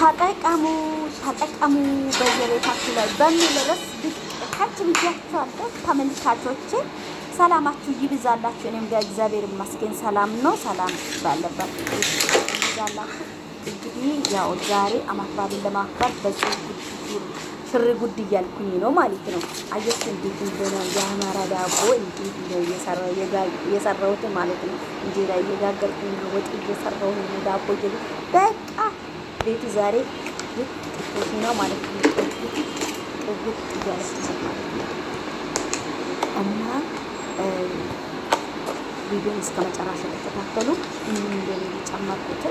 ተጠቀሙ በየቤታችሁ ላይ በሚል ርዕስ ካች ብያችኋለሁ። ተመልካቾቼ ሰላማችሁ ይብዛላችሁ። እኔም ጋር እግዚአብሔር ይመስገን ሰላም ነው። ሰላም ባለበት ይብዛላችሁ። እንግዲህ ያው ዛሬ አመት በዓልን ለማክበር በዚህ ሽር ጉድ እያልኩኝ ነው ማለት ነው። አየስ እንዴት እንደሆነ የአማራ ዳቦ እንዴት ነው የሰራሁት ማለት ነው። እንጀራ እየጋገርኩኝ ነው፣ ወጥ እየሰራሁኝ ነው፣ ዳቦ በቃ ቤቱ ዛሬ ጥቁት ነው ማለት ነው። ጥቁት እያለች ነው ማለት ነው። እና ቪዲዮን እስከ መጨረሻ ተከታተሉ። እንደጨመርኩት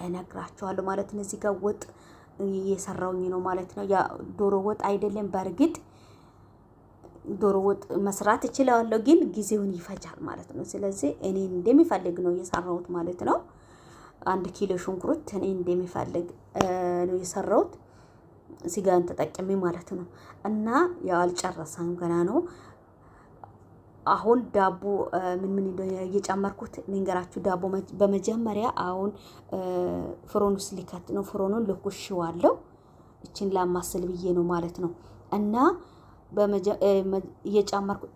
እነግራችኋለሁ ማለት ነው። እዚህ ጋር ወጥ እየሰራሁኝ ነው ማለት ነው። ያ ዶሮ ወጥ አይደለም። በእርግጥ ዶሮ ወጥ መስራት እችላለሁ፣ ግን ጊዜውን ይፈጃል ማለት ነው። ስለዚህ እኔ እንደሚፈልግ ነው የሰራሁት ማለት ነው። 1 ኪሎ ሽንኩርት እኔ እንደሚፈልግ ነው የሰራሁት። ስጋን ተጠቅሜ ማለት ነው። እና ያው አልጨረሰም ገና ነው። አሁን ዳቦ ምን እንደሆነ እየጨመርኩት ልንገራችሁ። ዳቦ በመጀመሪያ አሁን ፍሮን ውስጥ ሊከት ነው። ፍሮኑን ልኩሽዋለሁ። እቺን ላማስል ብዬ ነው ማለት ነው። እና እየጨመርኩት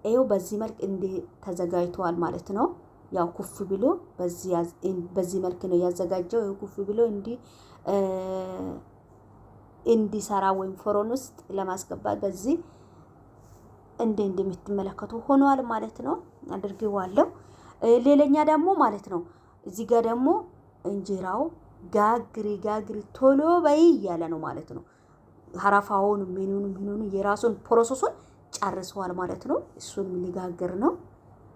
አይው በዚህ መልክ እንደ ተዘጋጅቷል ማለት ነው። ያው ኩፍ ብሎ በዚህ መልክ ነው ያዘጋጀው። ያው ኩፍ ብሎ እንዲሰራ ወይም ፍሮን ውስጥ ለማስገባት በዚህ እንደምትመለከቱ ሆኗል ማለት ነው። አድርጌዋለሁ። ሌላኛ ደግሞ ማለት ነው እዚህ ጋር ደግሞ እንጀራው ጋግሪ ቶሎ በይ እያለ ነው ማለት ነው። ሀራፋውን ምኑን የራሱን ፕሮሰሱን ጨርሰዋል ማለት ነው። እሱን ሊጋግር ነው።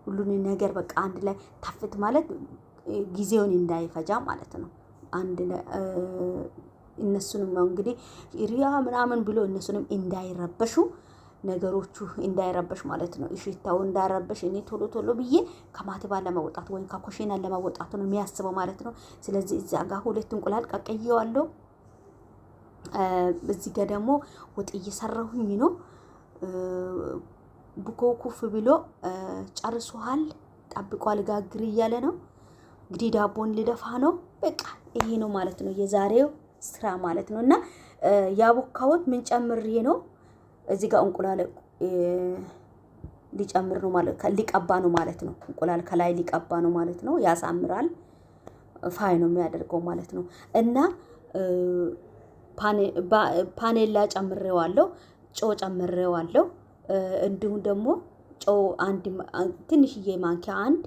ሁሉን ነገር በቃ አንድ ላይ ታፍት ማለት ጊዜውን እንዳይፈጃ ማለት ነው። አንድ ላይ እነሱንም እንግዲህ ሪያ ምናምን ብሎ እነሱንም እንዳይረበሹ ነገሮቹ እንዳይረበሽ ማለት ነው። እሺታው እንዳይረበሽ እኔ ቶሎ ብዬ ከማትባ ለማውጣት ወይ ከኮሽና ለማውጣት ነው የሚያስበው ማለት ነው። ስለዚህ እዛ ጋር 2 እንቁላል ቀቀየዋለሁ። እዚህ ጋር ደግሞ ወጥ እየሰራሁኝ ነው። ኩፍ ብሎ ጨርሷል። ጠብቋል። ጋግር እያለ ነው እንግዲህ ዳቦን ልደፋ ነው። በቃ ይሄ ነው ማለት ነው የዛሬው ስራ ማለት ነው። እና ያቦካሁት ምን ጨምሬ ነው እዚህ ጋር እንቁላል ሊጨምር ነው ማለት ሊቀባ ነው ማለት ነው። እንቁላል ከላይ ሊቀባ ነው ማለት ነው። ያሳምራል። ፋይ ነው የሚያደርገው ማለት ነው። እና ፓኔላ ጨምሬዋለሁ። ጨው ጨምሬዋለሁ። እንዲሁም ደግሞ ጨው ትንሽዬ ማንኪያ 1፣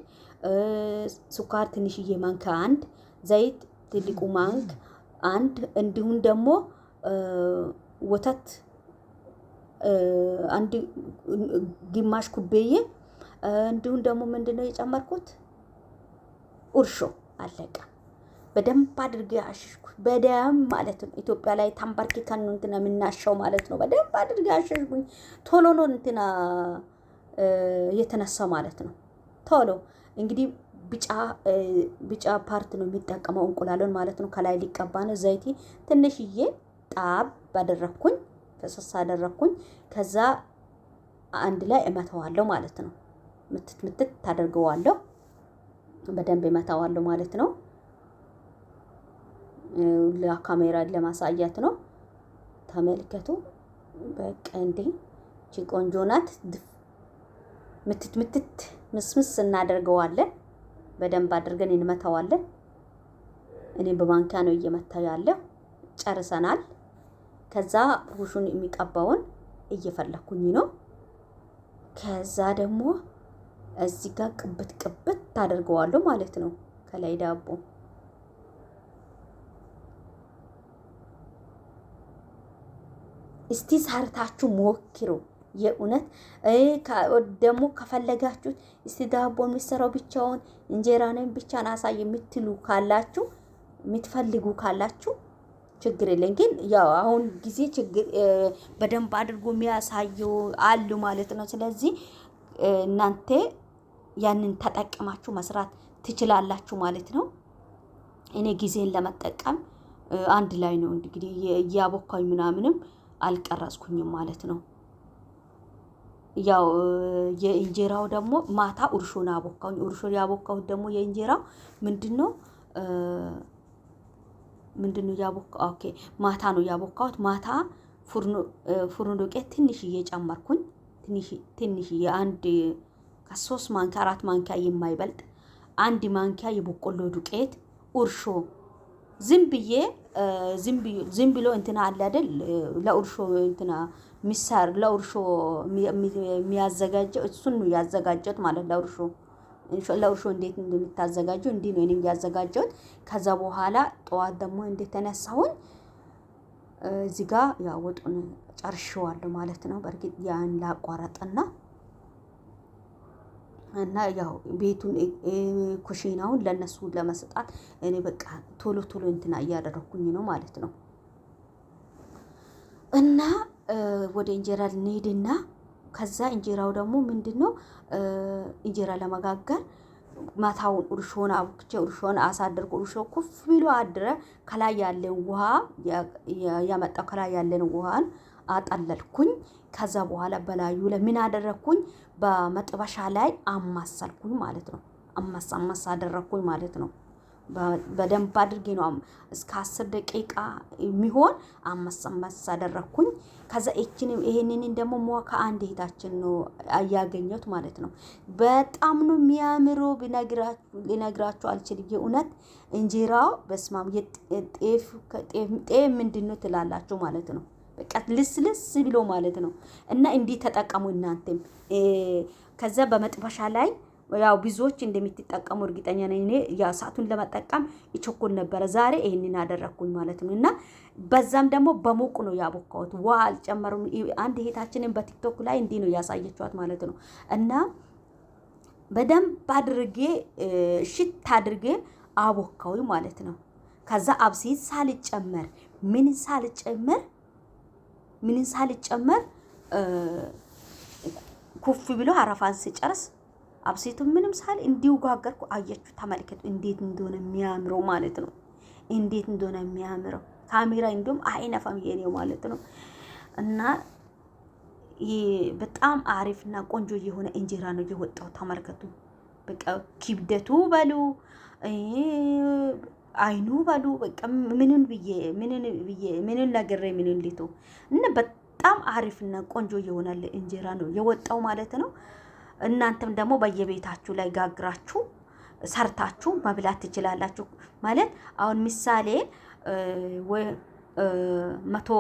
ስኳር ትንሽዬ ማንኪያ 1፣ ዘይት ትልቁ ማንክ 1፣ እንዲሁም ደግሞ ወተት 1 ግማሽ ኩባያ፣ እንዲሁም ደግሞ ምንድነው የጨመርኩት እርሾ። አለቀ። በደንብ አድርጌ አሽሽኩት። በደም ማለት ነው። ኢትዮጵያ ላይ ታምባርኪካን ነው እንትና የምናሻው ማለት ነው። በደንብ አድርጌ አሽሽኩኝ። ቶሎ ነው እንትና የተነሳው ማለት ነው። ቶሎ እንግዲህ ቢጫ ፓርት ነው የሚጠቀመው እንቁላሉን ማለት ነው። ከላይ ሊቀባ ነው። ዘይቴ ትንሽዬ ጣብ ባደረኩኝ ፈሰስ አደረኩኝ። ከዛ አንድ ላይ እመታዋለሁ ማለት ነው። ምትት ታደርገዋለሁ። በደንብ እመታዋለሁ ማለት ነው። ለካሜራ ለማሳየት ነው። ተመልከቱ። በቃ እንዴ ቆንጆ ናት። ምትት ምስምስ እናደርገዋለን። በደንብ አድርገን እንመታዋለን። እኔ በማንኪያ ነው እየመታው ያለው። ጨርሰናል። ከዛ ሩሹን የሚቀባውን እየፈለኩኝ ነው። ከዛ ደግሞ እዚህ ጋር ቅብት ታደርገዋለሁ ማለት ነው። ከላይ ዳቦ እስቲ ሰርታችሁ ሞክሩ። የእውነት ደግሞ ከፈለጋችሁ እስቲ ዳቦ የሚሰራው ብቻውን እንጀራ ነኝ ብቻ ናሳይ የምትሉ ካላችሁ የምትፈልጉ ካላችሁ ችግር የለም። ግን ያው አሁን ጊዜ ችግር በደንብ አድርጎ የሚያሳዩ አሉ ማለት ነው። ስለዚህ እናንተ ያንን ተጠቅማችሁ መስራት ትችላላችሁ ማለት ነው። እኔ ጊዜን ለመጠቀም አንድ ላይ ነው እንግዲህ ያቦካኝ ምናምንም አልቀረጽኩኝም ማለት ነው። ያው የእንጀራው ደግሞ ማታ እርሾና አቦካኝ። እርሾ ያቦካሁት ደግሞ የእንጀራው ምንድነው ምንድነው ያቦካው? ኦኬ ማታ ነው ያቦካሁት። ማታ ፉርኖ ዱቄት ትንሽዬ ጨመርኩኝ። ትንሽዬ አንድ ከ3 ማንኪያ 4 ማንኪያ የማይበልጥ አንድ ማንኪያ የበቆሎ ዱቄት እርሾ ዝም ብሎ እንትና አለ አይደል ለእርሾ እንትና ሚሳር ለእርሾ የሚያዘጋጀው እሱን ነው ያዘጋጀሁት ማለት ለእርሾ እንዴት እንደምታዘጋጀው እንዲህ ነው እኔም ያዘጋጀሁት። ከዛ በኋላ ጠዋት ደግሞ እንዴት ተነሳሁኝ እዚህ ጋር ያው ወጡን ጨርሼዋለሁ ማለት ነው። በርግጥ ያን ላቋረጥና እና ያው ቤቱን ኩሽናውን ለነሱ ለመስጣት እኔ በቃ ቶሎ እንትና እያደረኩኝ ነው ማለት ነው። እና ወደ እንጀራ ልንሄድና ከዛ እንጀራው ደግሞ ምንድነው እንጀራ ለመጋገር ማታውን እርሾን አብኩቼ እርሾን አሳድርኩ። እርሾ ኩፍ ብሎ አድረ ከላይ ያለን ውሃ ያመጣው ከላይ ያለን ውሃን አጠለልኩኝ። ከዛ በኋላ በላዩ ላይ ምን አደረኩኝ በመጥበሻ ላይ አማሰልኩኝ ማለት ነው። አማሳ አደረኩኝ ማለት ነው። በደንብ አድርጌ ነው እስከ 10 ደቂቃ የሚሆን አማሳ አደረኩኝ። ከዛ ይሄንን ደግሞ ሞካ አንድ እህታችን ነው ያገኘሁት ማለት ነው። በጣም ነው የሚያምረው ሊነግራችሁ አልችልም። የእውነት እንጀራው በስማም ጤፍ ምንድነው ትላላችሁ ማለት ነው። በቃ ልስልስ ብሎ ማለት ነው። እና እንዲህ ተጠቀሙ እናንተም። ከዛ በመጥበሻ ላይ ያው ብዙዎች እንደምትጠቀሙ እርግጠኛ ነኝ። እኔ ያ ሰዓቱን ለመጠቀም ይቸኩል ነበር። ዛሬ ይሄንን አደረኩኝ ማለት ነው። እና በዛም ደግሞ በሙቅ ነው ያቦካሁት። ውሃ አልጨመሩም። አንድ እህታችንን በቲክቶክ ላይ እንዲህ ነው ያሳየቻት ማለት ነው። እና በደንብ አድርጌ ሽት አድርጌ አቦካው ማለት ነው። ከዛ አብሲት ሳልጨመር ምን ሳልጨመር ኩፍ ብሎ አረፋን ሲጨርስ አብሲቱ ምንም ሳል እንዲው ጋገርኩ። አያችሁ ተመልከቱ እንዴት እንደሆነ የሚያምረው ማለት ነው። እንዴት እንደሆነ የሚያምረው ካሜራ እንደውም አይነፋም የኔው ማለት ነው። እና በጣም አሪፍና ቆንጆ የሆነ እንጀራ ነው የወጣው። ተመልከቱ በቃ ክብደቱ በሉ አይኑ በሉ በቃ ምንን ነገር ምንን ሊቶ እና በጣም አሪፍና ቆንጆ የሆነ እንጀራ ነው የወጣው ማለት ነው። እናንተም ደግሞ በየቤታችሁ ላይ ጋግራችሁ ሰርታችሁ መብላት ትችላላችሁ ማለት አሁን ምሳሌ ወይ 100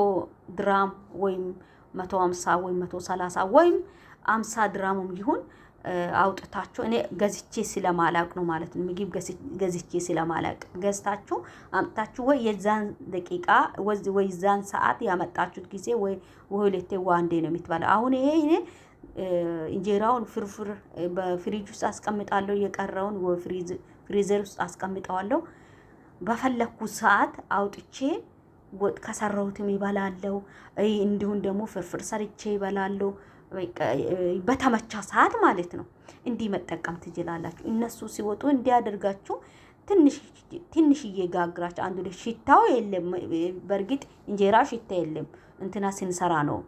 ድራም ወይም 150 ወይም 130 ወይም 50 ድራምም ይሁን አውጥታችሁ እኔ ገዝቼ ስለማላቅ ነው ማለት ነው። ምግብ ገዝቼ ስለማላቅ ገዝታችሁ አምጣችሁ ወይ የዛን ደቂቃ ወይ ዛን ሰዓት ያመጣችሁት ጊዜ ወይ ሁለቴ ዋንዴ ነው የምትበላው። አሁን ይሄ እንጀራውን ፍርፍር በፍሪጅ ውስጥ አስቀምጣለሁ። የቀረውን ወይ ፍሪዘር ውስጥ አስቀምጣለሁ። በፈለኩት ሰዓት አውጥቼ ወጥ ከሰራሁትም ይበላለሁ። እንዲሁም ደግሞ ፍርፍር ሰርቼ ይበላለሁ። በተመቻ ሰዓት ማለት ነው። እንዲህ መጠቀም ትችላላችሁ። እነሱ ሲወጡ እንዲያደርጋችሁ ትንሽዬ ጋግራችሁ አንዱ ላይ ሽታው የለም። በርግጥ እንጀራ ሽታ የለም። እንትና ስንሰራ ነው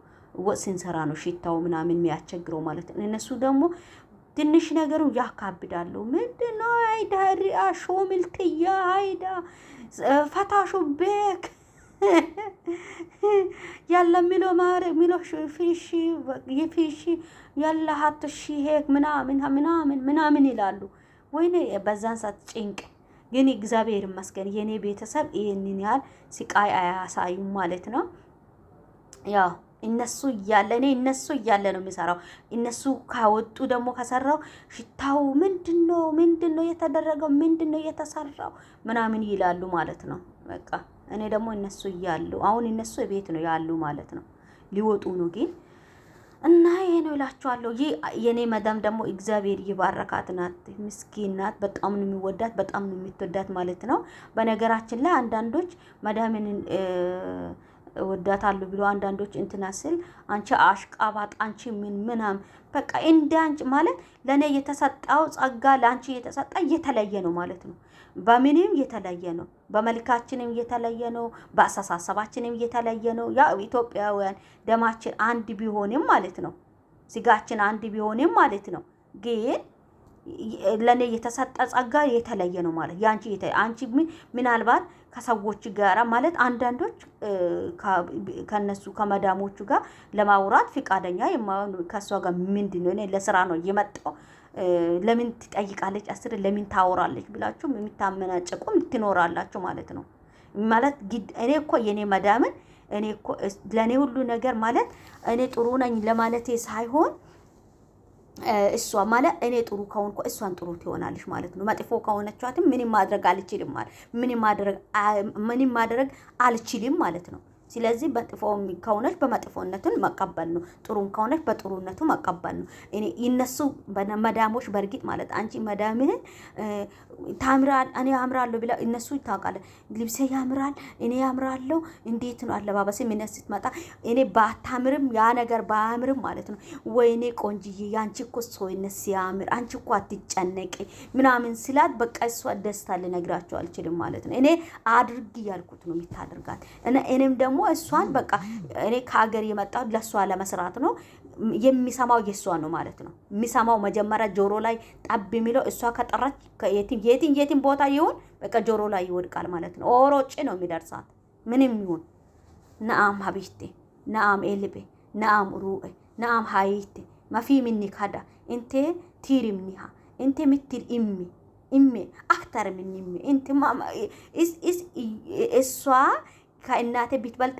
ወጥ ስንሰራ ነው ሽታው ምናምን የሚያስቸግረው ማለት ነው። እነሱ ደግሞ ትንሽ ነገሩ ያካብዳሉ። ምንድነው አይዳ ሪአሾ ምልትያ አይዳ ፈታሹ ቤክ ያለ ሚሎ ማር ሚሎ ፊሽ ይፊሽ ያለ ሀትሽ ሄክ ምናምን ይላሉ። ወይኔ በዛን ሰዓት ጭንቅ። ግን እግዚአብሔር ይመስገን የኔ ቤተሰብ ይሄንን ያህል ስቃይ አያሳዩም ማለት ነው። ያው እነሱ እያለ ነው የሚሰራው። እነሱ ካወጡ ደግሞ ከሰራው ሽታው ምንድነው የተደረገው ምንድነው የተሰራው ምናምን ይላሉ ማለት ነው። በቃ እኔ ደግሞ እነሱ እያሉ አሁን እነሱ ቤት ነው ያሉ ማለት ነው። ሊወጡ ነው ግን እና ይሄ ነው እላችኋለሁ። የኔ መዳም ደግሞ እግዚአብሔር ይባረካት ናት። ምስኪን ናት። በጣም ነው የሚወዳት በጣም ነው የምትወዳት ማለት ነው። በነገራችን ላይ አንዳንዶች መዳምን ወዳታለሁ ብሎ አንዳንዶች እንትና ስል አንቺ አሽቃባጥ አንቺ ምናምን በቃ እንዳንቺ ማለት ለኔ የተሰጣው ጸጋ ላንቺ የተሰጣ የተለየ ነው ማለት ነው። በምንም የተለየ ነው። በመልካችንም የተለየ ነው። በአሳሳባችንም የተለየ ነው። ያ ኢትዮጵያውያን ደማችን አንድ ቢሆንም ማለት ነው። ስጋችን አንድ ቢሆንም ማለት ነው። ግን ለኔ የተሰጠ ጸጋ የተለየ ነው ማለት ያንቺ አንቺ ምናልባት ከሰዎች ጋር ማለት አንዳንዶች ከነሱ ከመዳሞቹ ጋር ለማውራት ፍቃደኛ የማይሆኑ ከሷ ጋር ምንድነው እኔ ለስራ ነው የመጣው ለምን ትጠይቃለች አስር ለምን ታወራለች ብላችሁ የምታመናጨቁም ትኖራላችሁ ማለት ነው። ማለት እኔ እኮ የኔ መዳምን እኔ እኮ ለኔ ሁሉ ነገር ማለት እኔ ጥሩ ነኝ ለማለቴ ሳይሆን እሷ ማለት እኔ ጥሩ ከሆንኩ እሷን ጥሩ ትሆናለች ማለት ነው። መጥፎ ከሆነቻትም ምንም ማድረግ አልችልም ማለት ምንም ማድረግ አልችልም ማለት ነው። ስለዚህ በጥፎም ከሆነች በመጥፎነቱን መቀበል ነው፣ ጥሩም ከሆነች በጥሩነቱ መቀበል ነው። እኔ ይነሱ መዳሞች በርግጥ ማለት አንቺ መዳምህን ታምራል እኔ ያምራለሁ ብላ እነሱ ይታወቃል። ልብሴ ያምራል እኔ ያምራለሁ እንዴት ነው አለባበሴ ምን ስትመጣ እኔ ባታምርም ያ ነገር ባያምርም ማለት ነው ወይኔ ቆንጅዬ ያንቺ እኮ ሰውነት ሲያምር አንቺ እኮ አትጨነቂ ምናምን ስላት በቃ እሷ ደስታ ልነግራቸው አልችልም ማለት ነው። እኔ አድርግ ያልኩት ነው የምታደርጋት እኔም ደግሞ እሷን በቃ እኔ ከሀገር የመጣው ለሷ ለመስራት ነው። የሚሰማው የሷ ነው ማለት ነው። የሚሰማው መጀመሪያ ጆሮ ላይ ጠብ የሚለው እሷ ከጠራች የትም ቦታ ይሁን በቃ ጆሮ ላይ ይወድቃል ማለት ነው። ኦሮጬ ነው የሚደርሳት ምንም ይሁን። ነአም ሀቢሽቴ ነአም ኤልቤ ነአም ሩኤ ነአም ሀይቴ ማፊ ሚኒ ካዳ እንቴ ቲሪምኒሃ እንቴ ምትል ኢሜ አክተር ምን ኢሜ እንቴ እሷ ከእናቴ ቢትበልጥ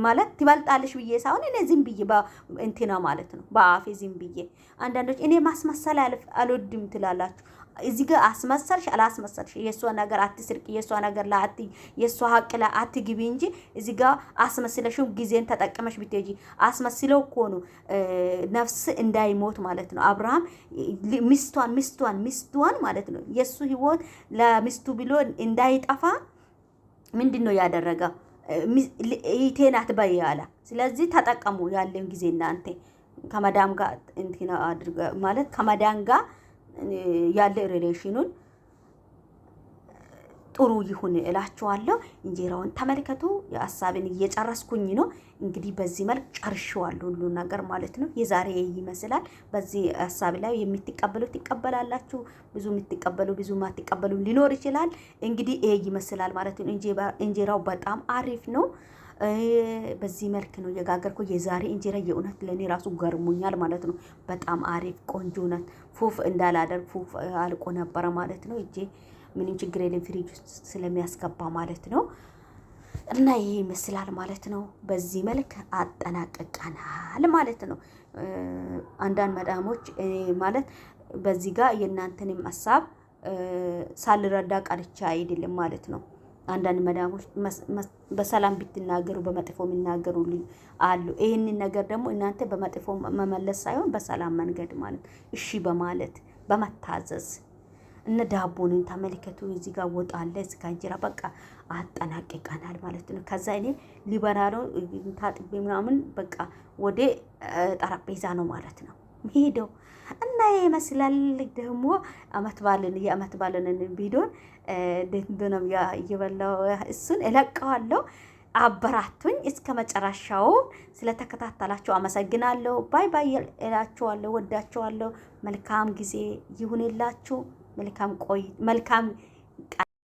ማለት ትበልጣለሽ ብዬ ሳይሆን እኔ ዝም ብዬ እንትና ማለት ነው በአፌ ዝም ብዬ አንዳንዶች እኔ ማስመሰል አልወድም ትላላችሁ። እዚህ ጋር አስመሰልሽ አላስመሰልሽ የሷ ነገር አትስርቂ፣ የሷ ነገር ላአት የሷ ሀቅ ላአት ግቢ እንጂ እዚህ ጋር አስመስለሽው ጊዜን ተጠቅመሽ ብትጂ አስመስለው እኮ ነው ነፍስ እንዳይሞት ማለት ነው። አብርሃም ሚስቷን ማለት ነው የሱ ህይወት ለሚስቱ ብሎ እንዳይጠፋ ምንድነው ያደረገው? ኢቴናት በያላ ስለዚህ ተጠቀሙ ያለን ጊዜ እናንተ ከመዳም ጋር እንትና አድርጋ ማለት ከመዳም ጋር ያለ ሪሌሽኑን ጥሩ ይሁን እላችኋለሁ። እንጀራውን ተመልከቱ። የሐሳብን እየጨረስኩኝ ነው እንግዲህ በዚህ መልክ ጨርሻለሁ ሁሉ ነገር ማለት ነው። የዛሬ ይመስላል። በዚህ ሐሳብ ላይ የምትቀበሉት ትቀበላላችሁ፣ ብዙ የምትቀበሉ ብዙ ማትቀበሉ ሊኖር ይችላል። እንግዲህ ይሄ ይመስላል ማለት ነው። እንጀራው በጣም አሪፍ ነው። በዚህ መልክ ነው የጋገርኩ። የዛሬ እንጀራ የእውነት ለኔ ራሱ ገርሞኛል ማለት ነው። በጣም አሪፍ ቆንጆ ናት። ፉፍ እንዳላደርግ ፉፍ አልቆ ነበረ ማለት ነው። እጄ ምንም ችግር የለም ፍሪጅ ውስጥ ስለሚያስገባ ማለት ነው። እና ይሄ ይመስላል ማለት ነው። በዚህ መልክ አጠናቀቀናል ማለት ነው። አንዳንድ መዳሞች ማለት በዚህ ጋር የእናንተንም ሐሳብ ሳልረዳ ቀርቻ አይደለም ማለት ነው። አንዳንድ መዳሞች በሰላም ብትናገሩ በመጥፎ የሚናገሩልኝ አሉ። ይሄንን ነገር ደግሞ እናንተ በመጥፎ መመለስ ሳይሆን በሰላም መንገድ ማለት እሺ በማለት በመታዘዝ እነ ዳቦንን ተመልከቱ። እዚህ ጋር ወጥ አለ፣ እዚህ ጋር እንጀራ በቃ አጠናቅቀናል ማለት ነው። ከዛ እኔ ሊበላ ነው ታጥቤ ምናምን በቃ ወደ ጠረጴዛ ነው ማለት ነው ሄደው እና ይመስላል ደግሞ የአመት ባልን ቪዲዮን እንደነም እየበላው እሱን እለቀዋለሁ። አበራቱኝ እስከ መጨረሻው ስለተከታተላችሁ አመሰግናለሁ። ባይ ባይ እላችኋለሁ። ወዳችኋለሁ። መልካም ጊዜ ይሁንላችሁ። መልካም